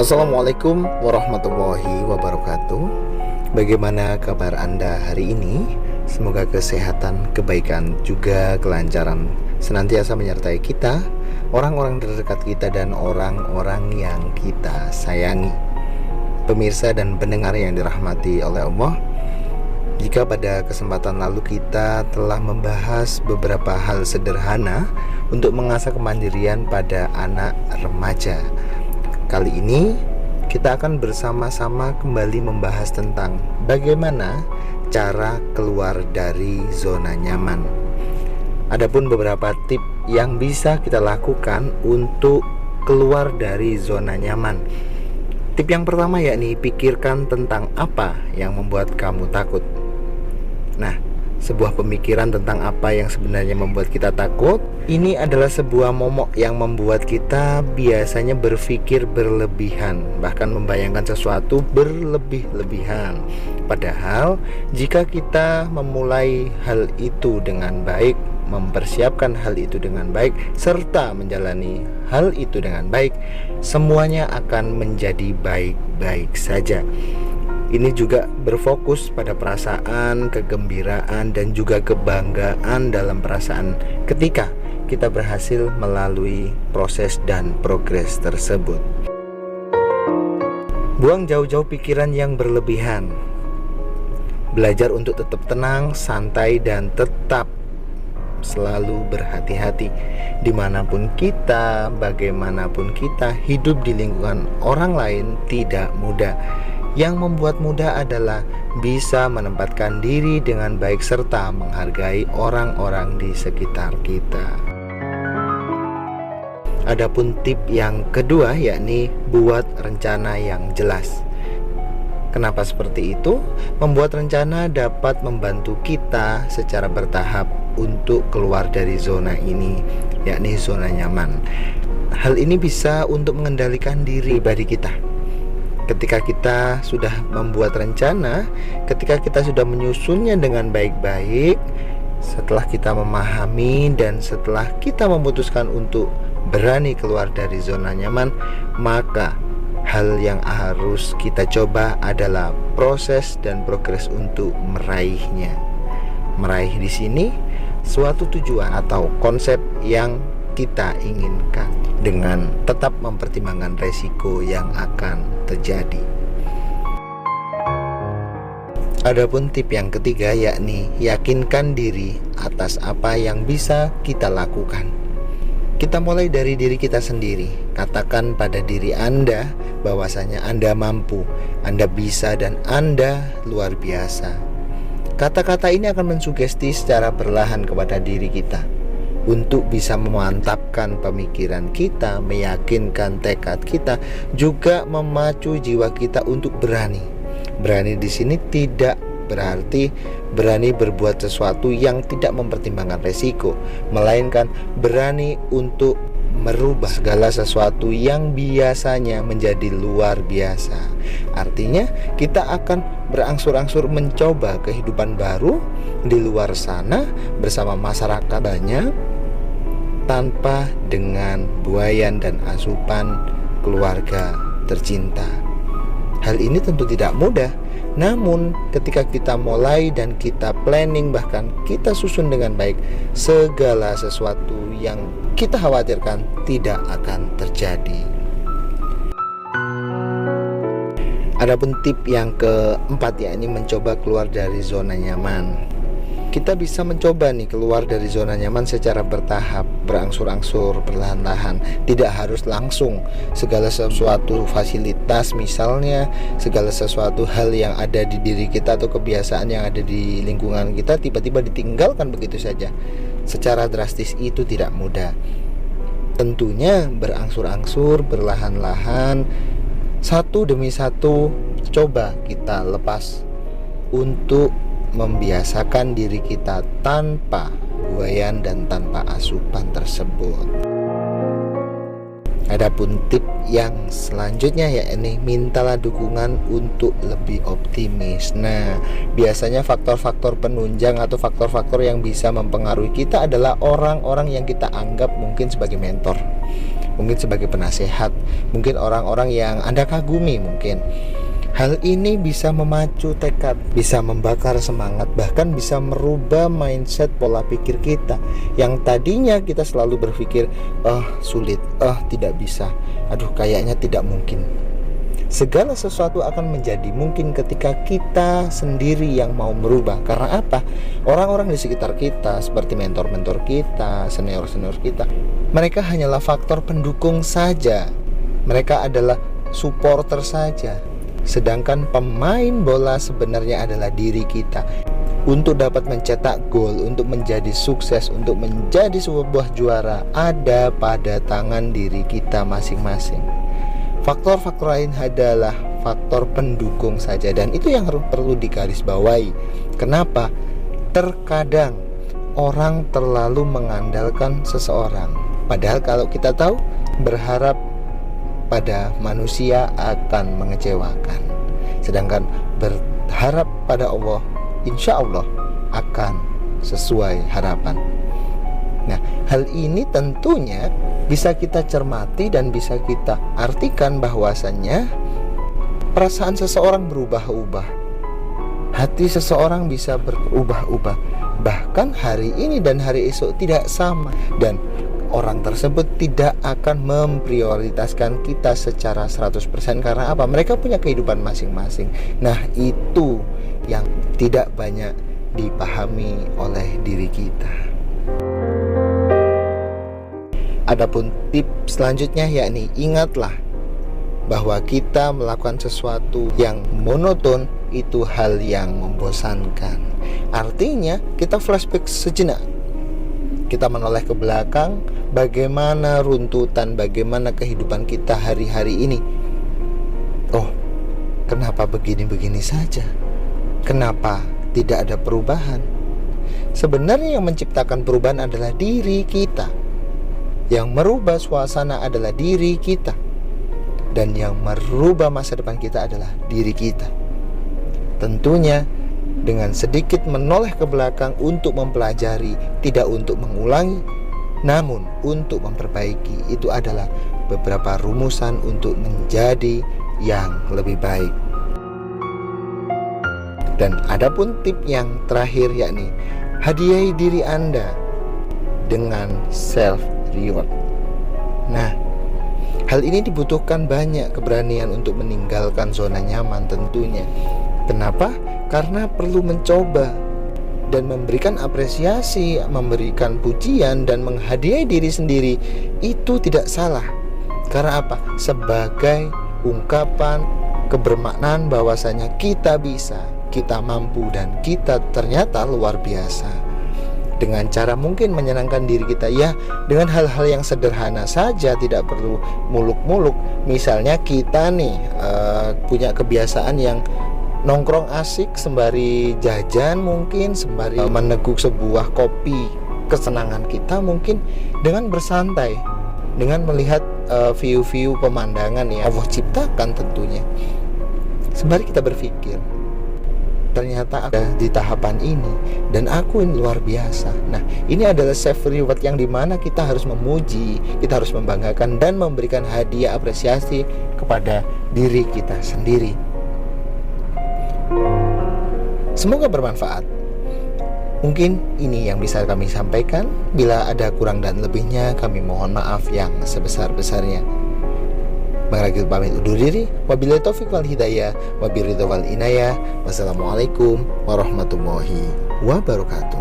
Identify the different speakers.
Speaker 1: Assalamualaikum warahmatullahi wabarakatuh. Bagaimana kabar Anda hari ini? Semoga kesehatan, kebaikan, juga kelancaran senantiasa menyertai kita, orang-orang terdekat kita, dan orang-orang yang kita sayangi. Pemirsa dan pendengar yang dirahmati oleh Allah, jika pada kesempatan lalu kita telah membahas beberapa hal sederhana untuk mengasah kemandirian pada anak remaja, kali ini kita akan bersama-sama kembali membahas tentang bagaimana cara keluar dari zona nyaman. Adapun beberapa tip yang bisa kita lakukan untuk keluar dari zona nyaman. Tip yang pertama yakni pikirkan tentang apa yang membuat kamu takut. Nah, sebuah pemikiran tentang apa yang sebenarnya membuat kita takut, ini adalah sebuah momok yang membuat kita biasanya berpikir berlebihan, bahkan membayangkan sesuatu berlebih-lebihan. Padahal jika kita memulai hal itu dengan baik, mempersiapkan hal itu dengan baik, serta menjalani hal itu dengan baik, semuanya akan menjadi baik-baik saja. Ini juga berfokus pada perasaan, kegembiraan, dan juga kebanggaan dalam perasaan ketika kita berhasil melalui proses dan progres tersebut. Buang jauh-jauh pikiran yang berlebihan. Belajar untuk tetap tenang, santai, dan tetap selalu berhati-hati. Dimanapun kita, bagaimanapun kita, hidup di lingkungan orang lain tidak mudah. Yang membuat mudah adalah bisa menempatkan diri dengan baik serta menghargai orang-orang di sekitar kita. Adapun tip yang kedua yakni buat rencana yang jelas. Kenapa seperti itu? Membuat rencana dapat membantu kita secara bertahap untuk keluar dari zona ini, yakni zona nyaman. Hal ini bisa untuk mengendalikan diri pribadi kita. Ketika kita sudah membuat rencana, ketika kita sudah menyusunnya dengan baik-baik, setelah kita memahami dan setelah kita memutuskan untuk berani keluar dari zona nyaman, maka hal yang harus kita coba adalah proses dan progres untuk meraihnya. Meraih di sini suatu tujuan atau konsep yang kita inginkan dengan tetap mempertimbangkan resiko yang akan terjadi. Adapun tip yang ketiga yakni yakinkan diri atas apa yang bisa kita lakukan. Kita mulai dari diri kita sendiri. Katakan pada diri Anda bahwasanya Anda mampu, Anda bisa, dan Anda luar biasa. Kata-kata ini akan mensugesti secara perlahan kepada diri kita untuk bisa memantapkan pemikiran kita, meyakinkan tekad kita, juga memacu jiwa kita untuk berani. Berani di sini tidak berarti berani berbuat sesuatu yang tidak mempertimbangkan resiko, melainkan berani untuk merubah segala sesuatu yang biasanya menjadi luar biasa. Artinya kita akan berangsur-angsur mencoba kehidupan baru di luar sana bersama masyarakat banyak, tanpa dengan buayan dan asupan keluarga tercinta. Hal ini tentu tidak mudah, namun ketika kita mulai dan kita planning, bahkan kita susun dengan baik, segala sesuatu yang kita khawatirkan tidak akan terjadi. Adapun tip yang keempat yakni mencoba keluar dari zona nyaman. Kita bisa mencoba nih keluar dari zona nyaman secara bertahap, berangsur-angsur, perlahan-lahan. Tidak harus langsung segala sesuatu fasilitas, misalnya segala sesuatu hal yang ada di diri kita atau kebiasaan yang ada di lingkungan kita tiba-tiba ditinggalkan begitu saja. Secara drastis itu tidak mudah. Tentunya berangsur-angsur, perlahan-lahan, satu demi satu coba kita lepas untuk membiasakan diri kita tanpa buayan dan tanpa asupan tersebut. Adapun tip yang selanjutnya yakni mintalah dukungan untuk lebih optimis. Nah, biasanya faktor-faktor penunjang atau faktor-faktor yang bisa mempengaruhi kita adalah orang-orang yang kita anggap mungkin sebagai mentor. mungkin sebagai penasehat, mungkin orang-orang yang Anda kagumi mungkin. Hal ini bisa memacu tekad, bisa membakar semangat, bahkan bisa merubah mindset pola pikir kita. Yang tadinya kita selalu berpikir, sulit, tidak bisa, kayaknya tidak mungkin. Segala sesuatu akan menjadi mungkin ketika kita sendiri yang mau merubah. Karena apa? Orang-orang di sekitar kita, seperti mentor-mentor kita, senior-senior kita, mereka hanyalah faktor pendukung saja. Mereka adalah supporter saja. Sedangkan pemain bola sebenarnya adalah diri kita. Untuk dapat mencetak gol, untuk menjadi sukses, untuk menjadi sebuah juara, ada pada tangan diri kita masing-masing. Faktor-faktor lain adalah faktor pendukung saja, dan itu yang perlu digarisbawahi. Kenapa? Terkadang orang terlalu mengandalkan seseorang, padahal kalau kita tahu, berharap pada manusia akan mengecewakan. Sedangkan berharap pada Allah, insya Allah akan sesuai harapan. Nah, hal ini tentunya bisa kita cermati dan bisa kita artikan bahwasannya perasaan seseorang berubah-ubah, hati seseorang bisa berubah-ubah, bahkan hari ini dan hari esok tidak sama, dan orang tersebut tidak akan memprioritaskan kita secara 100%. Karena apa? Mereka punya kehidupan masing-masing. Nah, itu yang tidak banyak dipahami oleh diri kita. Adapun tips selanjutnya yakni ingatlah bahwa kita melakukan sesuatu yang monoton itu hal yang membosankan. Artinya kita flashback sejenak, kita menoleh ke belakang, bagaimana runtutan, bagaimana kehidupan kita hari-hari ini. Kenapa begini-begini saja? Kenapa tidak ada perubahan? Sebenarnya yang menciptakan perubahan adalah diri kita. Yang merubah suasana adalah diri kita. Dan yang merubah masa depan kita adalah diri kita. Tentunya dengan sedikit menoleh ke belakang untuk mempelajari, tidak untuk mengulangi, namun untuk memperbaiki. Itu adalah beberapa rumusan untuk menjadi yang lebih baik. Dan adapun tip yang terakhir yakni hadiahi diri Anda dengan self reward. Nah, hal ini dibutuhkan banyak keberanian untuk meninggalkan zona nyaman tentunya. Kenapa? Karena perlu mencoba dan memberikan apresiasi, memberikan pujian dan menghadiahi diri sendiri. Itu tidak salah. Karena apa? Sebagai ungkapan kebermaknaan bahwasanya kita bisa, kita mampu, dan kita ternyata luar biasa. Dengan cara mungkin menyenangkan diri kita, ya dengan hal-hal yang sederhana saja, tidak perlu muluk-muluk. Misalnya kita nih punya kebiasaan yang nongkrong asik sembari jajan, mungkin sembari meneguk sebuah kopi. Kesenangan kita mungkin dengan bersantai, dengan melihat view-view pemandangan yang Allah ciptakan tentunya. Sembari kita berpikir, ternyata ada di tahapan ini dan aku ini luar biasa. Nah, ini adalah self reward yang dimana kita harus memuji, kita harus membanggakan dan memberikan hadiah apresiasi kepada diri kita sendiri. Semoga bermanfaat. Mungkin ini yang bisa kami sampaikan. Bila ada kurang dan lebihnya, kami mohon maaf yang sebesar-besarnya. Bang Ragil pamit undur diri. Wabillahi taufiq wal hidayah, wabiridho wal inayah. Wassalamualaikum warahmatullahi wabarakatuh.